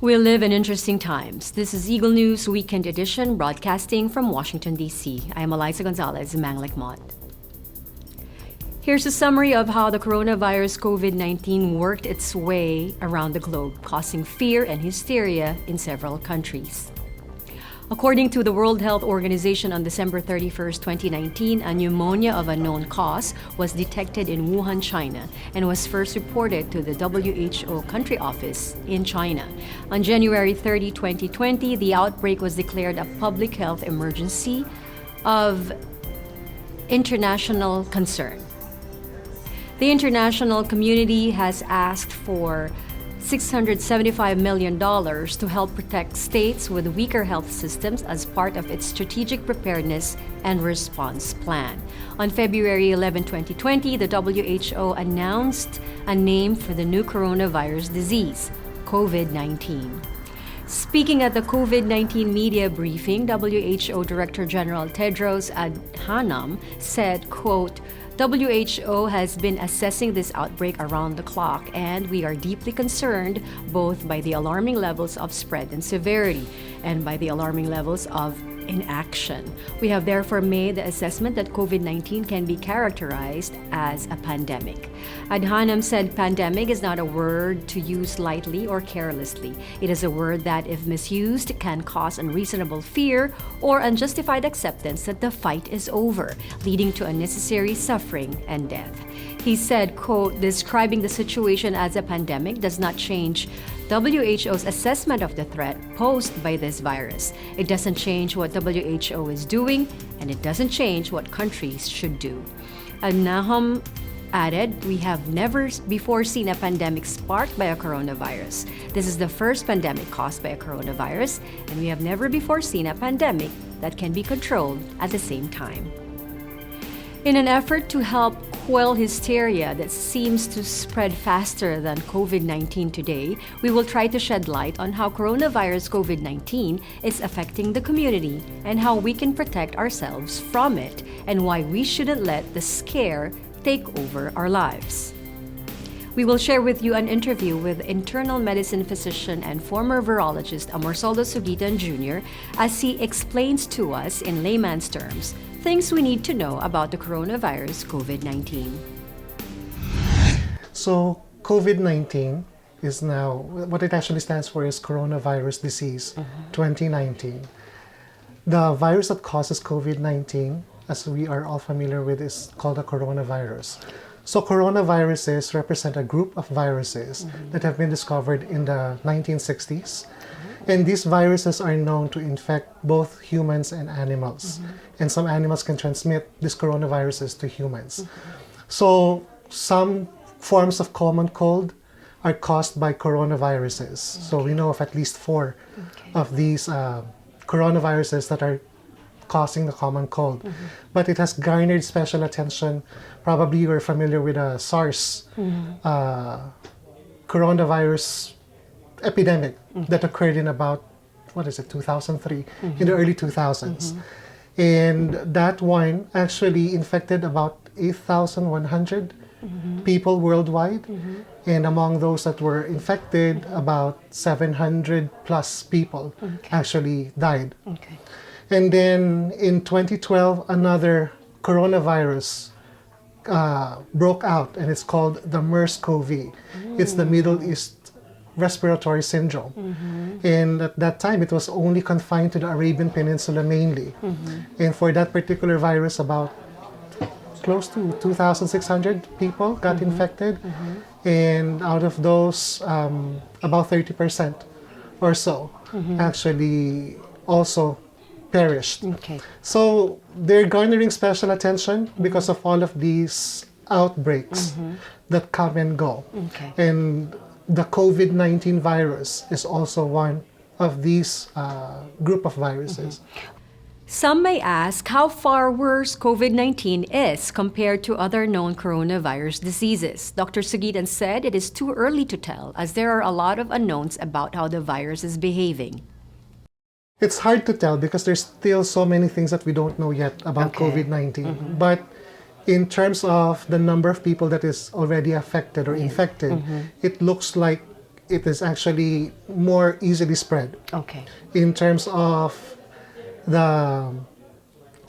We live in interesting times. This is Eagle News Weekend Edition, broadcasting from Washington, D.C. I am Eliza Gonzalez, Manglik Mott. Here's a summary of how the coronavirus COVID-19 worked its way around the globe, causing fear and hysteria in several countries. According to the World Health Organization, on December 31, 2019, a pneumonia of unknown cause was detected in Wuhan, China, and was first reported to the WHO country office in China. On January 30, 2020, the outbreak was declared a public health emergency of international concern. The international community has asked for $675 million to help protect states with weaker health systems as part of its strategic preparedness and response plan. On February 11, 2020, the WHO announced a name for the new coronavirus disease, COVID-19. Speaking at the COVID-19 media briefing, WHO Director General Tedros Adhanom said, quote, WHO has been assessing this outbreak around the clock, and we are deeply concerned both by the alarming levels of spread and severity and by the alarming levels of inaction. We have therefore made the assessment that COVID-19 can be characterized as a pandemic. Adhanom said pandemic is not a word to use lightly or carelessly. It is a word that, if misused, can cause unreasonable fear or unjustified acceptance that the fight is over, leading to unnecessary suffering and death. He said, quote, describing the situation as a pandemic does not change WHO's assessment of the threat posed by this virus. It doesn't change what WHO is doing, and it doesn't change what countries should do. Adhanom added, we have never before seen a pandemic sparked by a coronavirus. This is the first pandemic caused by a coronavirus, and we have never before seen a pandemic that can be controlled at the same time. In an effort to help quell hysteria that seems to spread faster than COVID-19 today, we will try to shed light on how coronavirus COVID-19 is affecting the community and how we can protect ourselves from it and why we shouldn't let the scare take over our lives. We will share with you an interview with internal medicine physician and former virologist Amorsolo Sugitan Jr. as he explains to us in layman's terms things we need to know about the coronavirus COVID-19. So COVID-19 is now, what it actually stands for is coronavirus disease 2019. The virus that causes COVID-19, as we are all familiar with, is called a coronavirus. So coronaviruses represent a group of viruses that have been discovered in the 1960s. And these viruses are known to infect both humans and animals. And some animals can transmit these coronaviruses to humans. So some forms of common cold are caused by coronaviruses. So we know of at least 4 of these coronaviruses that are causing the common cold. But it has garnered special attention. Probably you're familiar with the SARS coronavirus epidemic that occurred in about, 2003, in the early 2000s. And that one actually infected about 8,100 people worldwide. And among those that were infected, about 700 plus people actually died. And then in 2012, another coronavirus broke out, and it's called the MERS-CoV. It's the Middle East respiratory syndrome. And at that time, it was only confined to the Arabian Peninsula mainly. And for that particular virus, about close to 2,600 people got infected. And out of those, about 30% or so actually also perished. So they're garnering special attention because of all of these outbreaks that come and go. And the COVID-19 virus is also one of these group of viruses. Some may ask how far worse COVID-19 is compared to other known coronavirus diseases. Dr. Sugitan said it is too early to tell, as there are a lot of unknowns about how the virus is behaving. It's hard to tell because there's still so many things that we don't know yet about COVID-19. But in terms of the number of people that is already affected or infected, it looks like it is actually more easily spread. Okay. In terms of the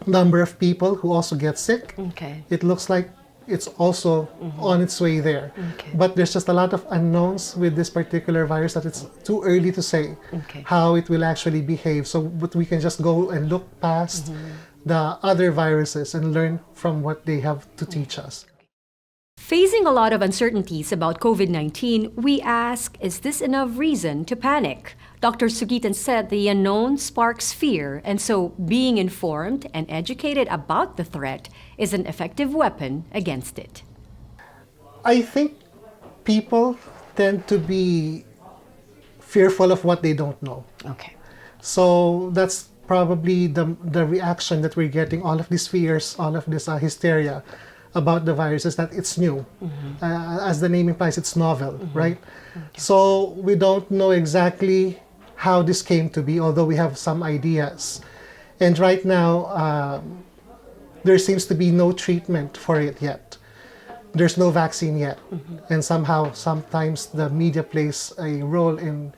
number of people who also get sick, Okay. it looks like it's also on its way there. Okay. But there's just a lot of unknowns with this particular virus that it's too early to say Okay. how it will actually behave. So, but we can just go and look past the other viruses and learn from what they have to teach us. Facing a lot of uncertainties about COVID-19, we ask, is this enough reason to panic? Dr. Sugitan said the unknown sparks fear, and so being informed and educated about the threat is an effective weapon against it. I think people tend to be fearful of what they don't know. Okay. So that's probably the reaction that we're getting, all of these fears, all of this hysteria about the virus is that it's new. As the name implies, it's novel, right? Okay. So we don't know exactly how this came to be, although we have some ideas. And right now, there seems to be no treatment for it yet. There's no vaccine yet. And somehow, sometimes the media plays a role in,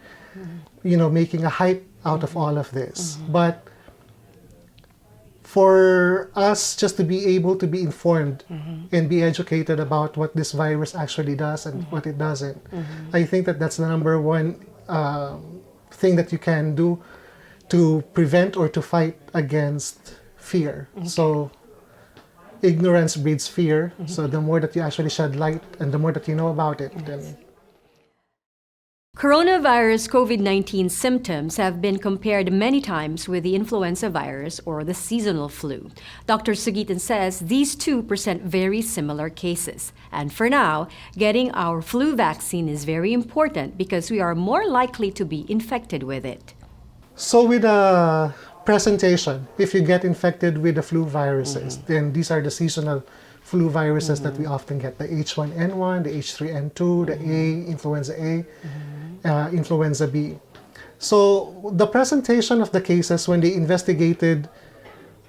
making a hype out of all of this. But for us just to be able to be informed and be educated about what this virus actually does and what it doesn't, I think that that's the number one thing that you can do to prevent or to fight against fear. So ignorance breeds fear. So the more that you actually shed light and the more that you know about it, then... Coronavirus COVID-19 symptoms have been compared many times with the influenza virus or the seasonal flu. Dr. Sugitan says these two present very similar cases. And for now, getting our flu vaccine is very important because we are more likely to be infected with it. So with a presentation, if you get infected with the flu viruses, then these are the seasonal flu viruses that we often get, the H1N1, the H3N2, the A, influenza A, influenza B. So the presentation of the cases when they investigated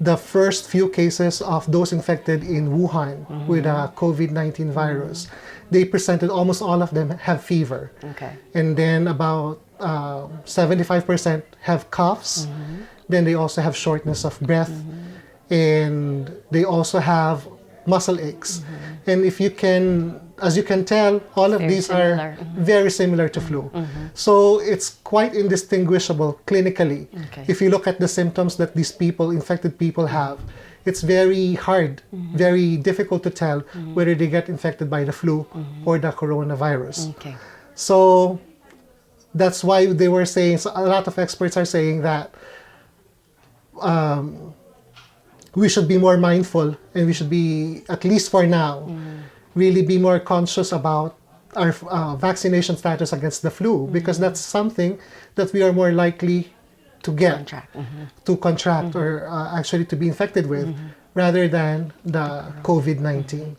the first few cases of those infected in Wuhan with a COVID-19 virus, they presented almost all of them have fever. Okay. And then about 75% have coughs. Then they also have shortness of breath. And they also have muscle aches. And if you can, as you can tell, all of these are very similar to flu. So it's quite indistinguishable clinically. Okay. If you look at the symptoms that these people, infected people have, it's very hard, very difficult to tell whether they get infected by the flu or the coronavirus. Okay. So that's why they were saying, so a lot of experts are saying that we should be more mindful and we should be, at least for now, really be more conscious about our vaccination status against the flu, because that's something that we are more likely to get, to contract or actually to be infected with, rather than the COVID-19.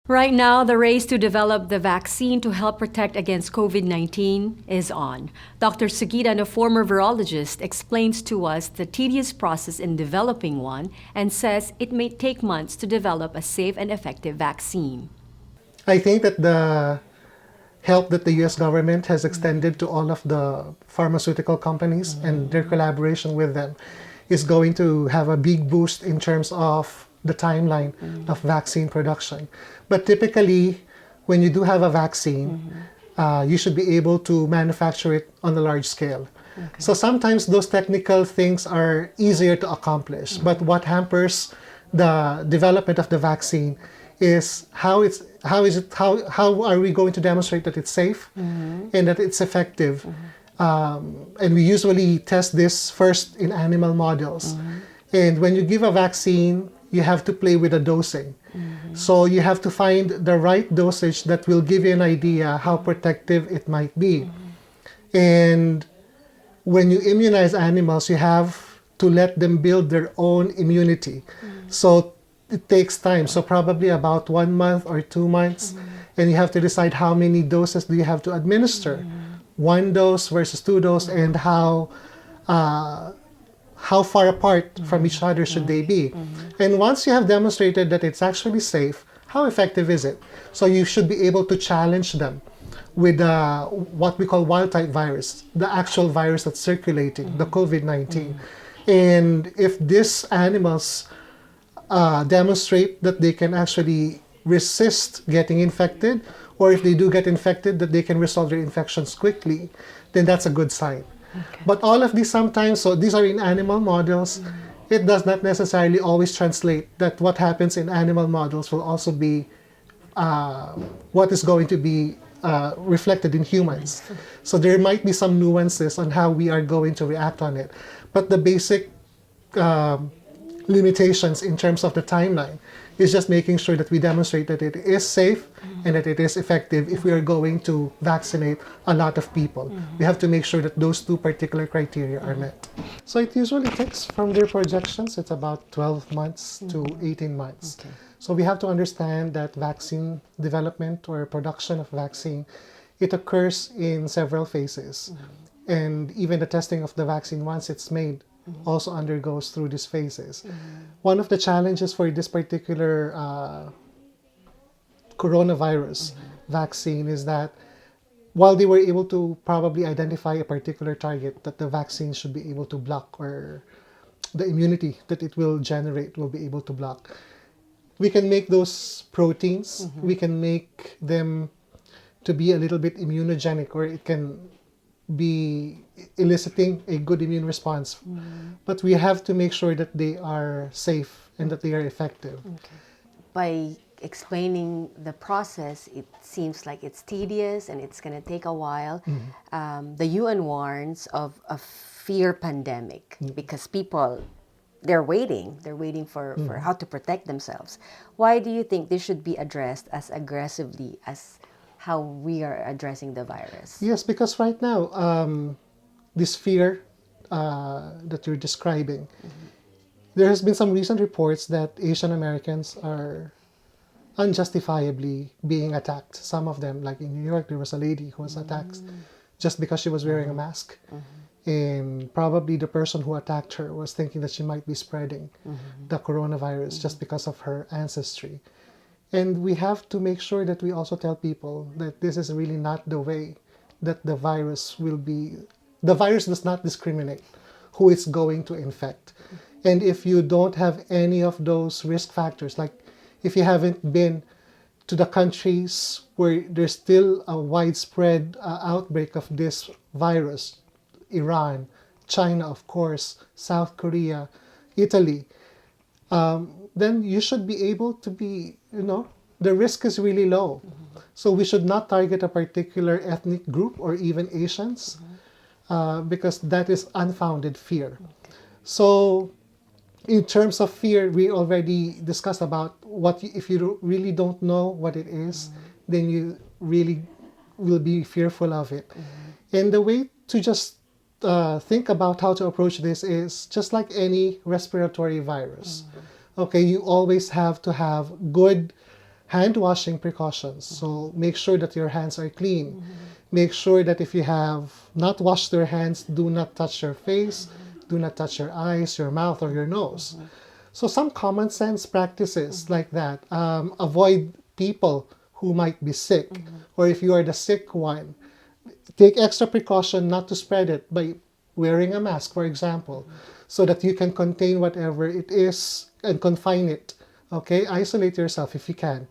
Right now, the race to develop the vaccine to help protect against COVID-19 is on. Dr. Sugitan, a former virologist, explains to us the tedious process in developing one and says it may take months to develop a safe and effective vaccine. I think that the help that the US government has extended to all of the pharmaceutical companies and their collaboration with them is going to have a big boost in terms of the timeline of vaccine production. But typically, when you do have a vaccine, you should be able to manufacture it on a large scale. Okay. So sometimes those technical things are easier to accomplish. But what hampers the development of the vaccine is how are we going to demonstrate that it's safe and that it's effective. And we usually test this first in animal models. And when you give a vaccine, you have to play with the dosing. So you have to find the right dosage that will give you an idea how protective it might be. And when you immunize animals, you have to let them build their own immunity. So it takes time. So probably about 1 month or 2 months. And you have to decide how many doses do you have to administer. 1 dose versus 2 doses, and how far apart from each other should they be. And once you have demonstrated that it's actually safe, how effective is it? So you should be able to challenge them with what we call wild type virus, the actual virus that's circulating, the COVID-19. And if these animals demonstrate that they can actually resist getting infected, or if they do get infected, that they can resolve their infections quickly, then that's a good sign. Okay. But all of these sometimes, so these are in animal models, it does not necessarily always translate that what happens in animal models will also be what is going to be reflected in humans. So there might be some nuances on how we are going to react on it. But the basic limitations in terms of the timeline is just making sure that we demonstrate that it is safe and that it is effective if we are going to vaccinate a lot of people. We have to make sure that those two particular criteria are met. So it usually takes, from their projections, it's about 12 months to 18 months. Okay. So we have to understand that vaccine development or production of vaccine, it occurs in several phases. And even the testing of the vaccine once it's made also undergoes through these phases. One of the challenges for this particular coronavirus vaccine is that while they were able to probably identify a particular target that the vaccine should be able to block, or the immunity that it will generate will be able to block, we can make those proteins, we can make them to be a little bit immunogenic, or it can be eliciting a good immune response. But we have to make sure that they are safe and that they are effective. Okay. By explaining the process, it seems like it's tedious and it's going to take a while. The UN warns of a fear pandemic because people, they're waiting for how to protect themselves. Why do you think this should be addressed as aggressively as how we are addressing the virus? Yes, because right now, this fear that you're describing, there has been some recent reports that Asian Americans are unjustifiably being attacked. Some of them, like in New York, there was a lady who was attacked just because she was wearing a mask. And probably the person who attacked her was thinking that she might be spreading the coronavirus just because of her ancestry. And we have to make sure that we also tell people that this is really not the way that the virus will be. The virus does not discriminate who it's going to infect. And if you don't have any of those risk factors, like if you haven't been to the countries where there's still a widespread outbreak of this virus, Iran, China, of course, South Korea, Italy, then you should be able to be, the risk is really low. So we should not target a particular ethnic group or even Asians because that is unfounded fear. So in terms of fear, we already discussed about if you really don't know what it is, then you really will be fearful of it. And the way to just think about how to approach this is just like any respiratory virus. Okay, you always have to have good hand washing precautions. So make sure that your hands are clean. Make sure that if you have not washed your hands, do not touch your face, do not touch your eyes, your mouth, or your nose. So some common sense practices like that. Avoid people who might be sick, or if you are the sick one, take extra precaution not to spread it by wearing a mask, for example, so that you can contain whatever it is and confine it. Okay, isolate yourself if you can.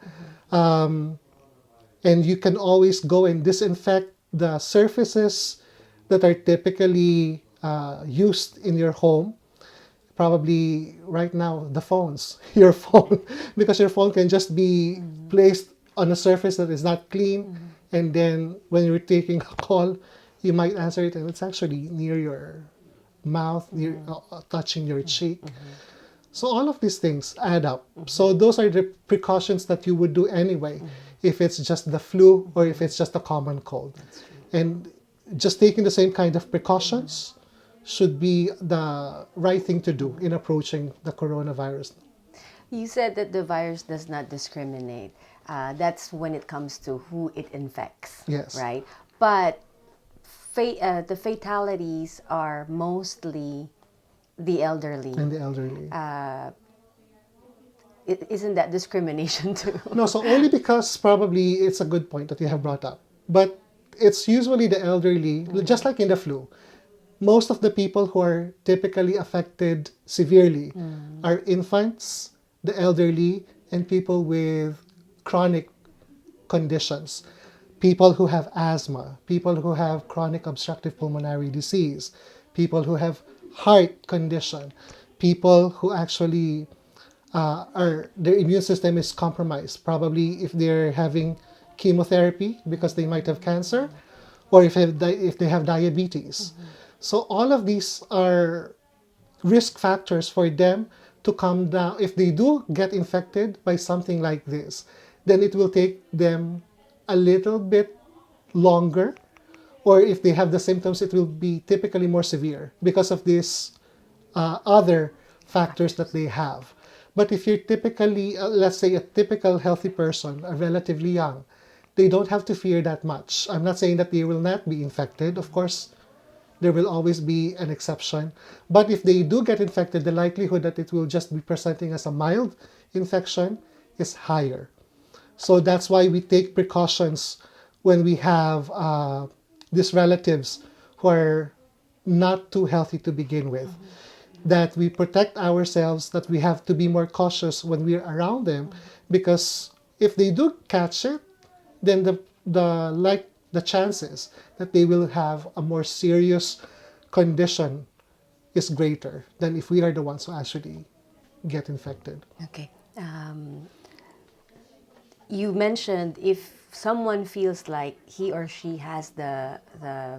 And you can always go and disinfect the surfaces that are typically used in your home. Probably right now, the phones, your phone, because your phone can just be placed on a surface that is not clean. And then when you're taking a call, you might answer it and it's actually near your mouth, near, touching your cheek. So all of these things add up. So those are the precautions that you would do anyway, if it's just the flu or if it's just a common cold. And just taking the same kind of precautions should be the right thing to do in approaching the coronavirus. You said that the virus does not discriminate. That's when it comes to who it infects. Yes. Right? But the fatalities are mostly the elderly. And the elderly. Isn't that discrimination too? No, so only because probably it's a good point that you have brought up. But it's usually the elderly, just like in the flu. Most of the people who are typically affected severely are infants, the elderly, and people with chronic conditions. People who have asthma, people who have chronic obstructive pulmonary disease, people who have heart condition, people who actually their immune system is compromised. Probably if they're having chemotherapy because they might have cancer, or if they have diabetes. So all of these are risk factors for them to come down. If they do get infected by something like this, then it will take them a little bit longer, or if they have the symptoms, it will be typically more severe because of these other factors that they have. But if you're typically, let's say, a typical healthy person, a relatively young, they don't have to fear that much. I'm not saying that they will not be infected. Of course, there will always be an exception. But if they do get infected, the likelihood that it will just be presenting as a mild infection is higher. So that's why we take precautions when we have these relatives who are not too healthy to begin with. That we protect ourselves, that we have to be more cautious when we're around them, because if they do catch it, then the chances that they will have a more serious condition is greater than if we are the ones who actually get infected. Okay. You mentioned if someone feels like he or she has the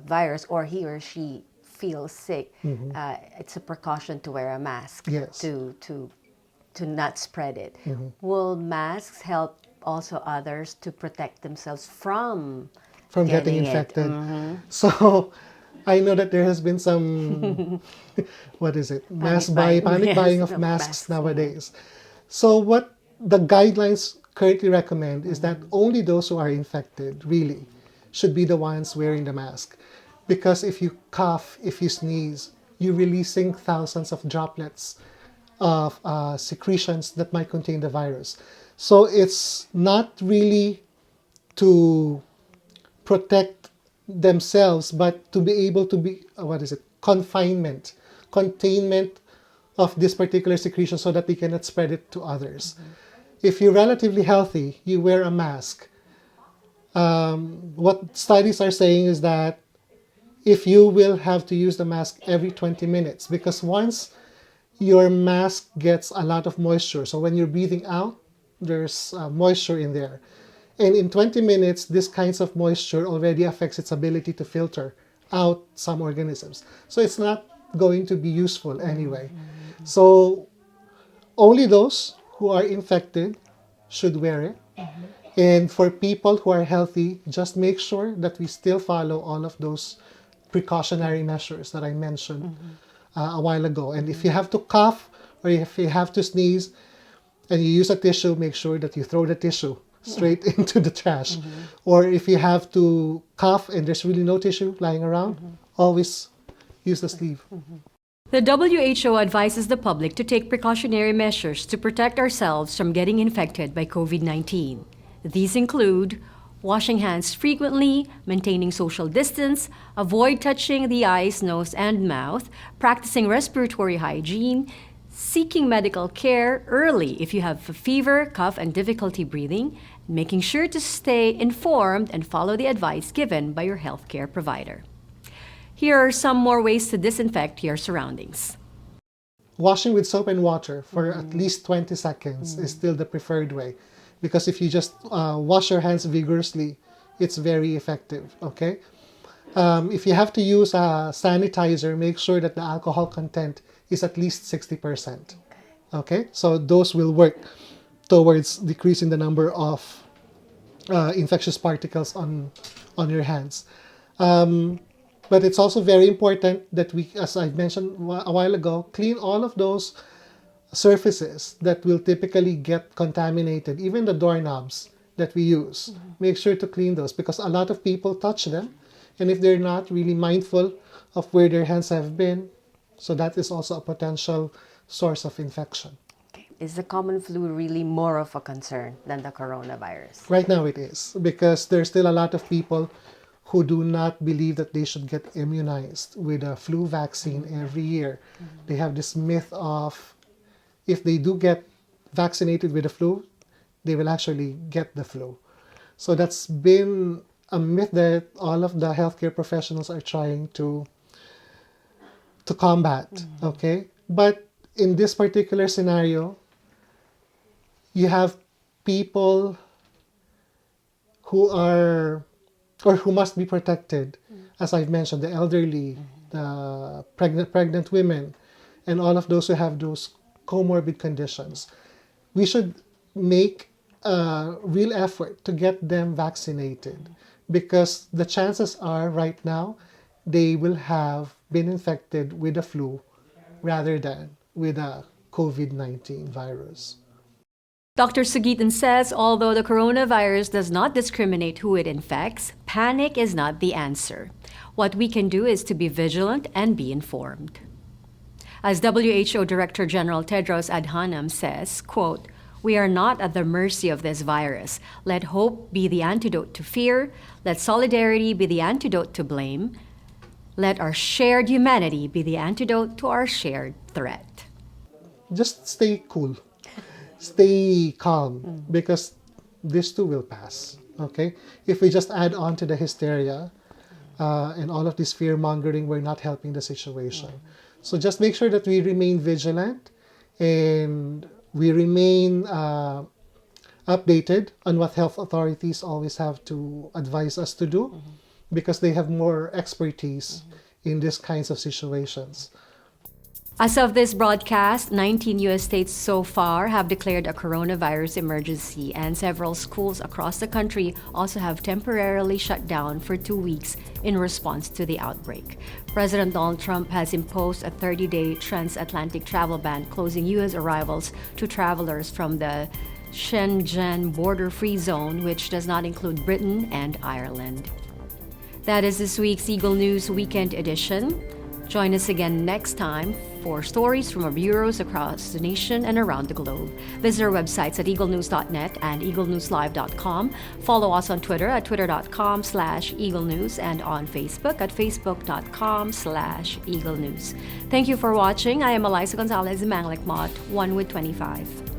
virus, or he or she feels sick, it's a precaution to wear a mask. Yes. To not spread it. Will masks help also others to protect themselves from Getting it? infected. So I know that there has been some what is it? Panic Yes, buying of the masks masks. nowadays. So what the guidelines currently recommend is that only those who are infected really should be the ones wearing the mask. Because if you cough, if you sneeze, you're releasing thousands of droplets of secretions that might contain the virus. So it's not really to protect themselves, but to be able to be, containment of this particular secretion so that they cannot spread it to others. If you're relatively healthy, you wear a mask. What studies are saying is that if you will have to use the mask every 20 minutes, because once your mask gets a lot of moisture, so when you're breathing out, there's moisture in there. And in 20 minutes, this kinds of moisture already affects its ability to filter out some organisms. So it's not going to be useful anyway. So only those who are infected should wear it. And for people who are healthy, just make sure that we still follow all of those precautionary measures that I mentioned a while ago. And if you have to cough or if you have to sneeze and you use a tissue, make sure that you throw the tissue straight into the trash. Or if you have to cough and there's really no tissue lying around, always use the sleeve. The WHO advises the public to take precautionary measures to protect ourselves from getting infected by COVID-19. These include washing hands frequently, maintaining social distance, avoid touching the eyes, nose, and mouth, practicing respiratory hygiene, seeking medical care early if you have a fever, cough, and difficulty breathing, making sure to stay informed and follow the advice given by your healthcare provider. Here are some more ways to disinfect your surroundings. Washing with soap and water for at least 20 seconds is still the preferred way. Because if you just wash your hands vigorously, it's very effective, okay? If you have to use a sanitizer, make sure that the alcohol content is at least 60%, okay? So those will work towards decreasing the number of infectious particles on your hands. But it's also very important that we, as I mentioned a while ago, clean all of those surfaces that will typically get contaminated, even the doorknobs that we use. Make sure to clean those because a lot of people touch them, and if they're not really mindful of where their hands have been, so that is also a potential source of infection. Okay. Is the common flu really more of a concern than the coronavirus? Right now it is, because there's still a lot of people who do not believe that they should get immunized with a flu vaccine every year. They have this myth of if they do get vaccinated with the flu, they will actually get the flu. So that's been a myth that all of the healthcare professionals are trying to combat, okay? But in this particular scenario, you have people who are or who must be protected, as I've mentioned, the elderly, the pregnant women, and all of those who have those comorbid conditions. We should make a real effort to get them vaccinated, because the chances are right now they will have been infected with the flu rather than with a COVID-19 virus. Dr. Sugitan says although the coronavirus does not discriminate who it infects, panic is not the answer. What we can do is to be vigilant and be informed. As WHO Director General Tedros Adhanom says, quote, "We are not at the mercy of this virus. Let hope be the antidote to fear. Let solidarity be the antidote to blame. Let our shared humanity be the antidote to our shared threat." Just stay cool. Stay calm, because this too will pass, okay? If we just add on to the hysteria and all of this fear-mongering, we're not helping the situation. So just make sure that we remain vigilant and we remain updated on what health authorities always have to advise us to do, because they have more expertise in these kinds of situations. As of this broadcast, 19 U.S. states so far have declared a coronavirus emergency, and several schools across the country also have temporarily shut down for 2 weeks in response to the outbreak. President Donald Trump has imposed a 30-day transatlantic travel ban, closing U.S. arrivals to travelers from the Schengen border-free zone, which does not include Britain and Ireland. That is this week's Eagle News Weekend Edition. Join us again next time for stories from our bureaus across the nation and around the globe. Visit our websites at eaglenews.net and eaglenewslive.com. Follow us on Twitter at twitter.com/eaglenews and on Facebook at facebook.com/eaglenews. Thank you for watching. I am Eliza Gonzalez Manglik Mott, 1 with 25.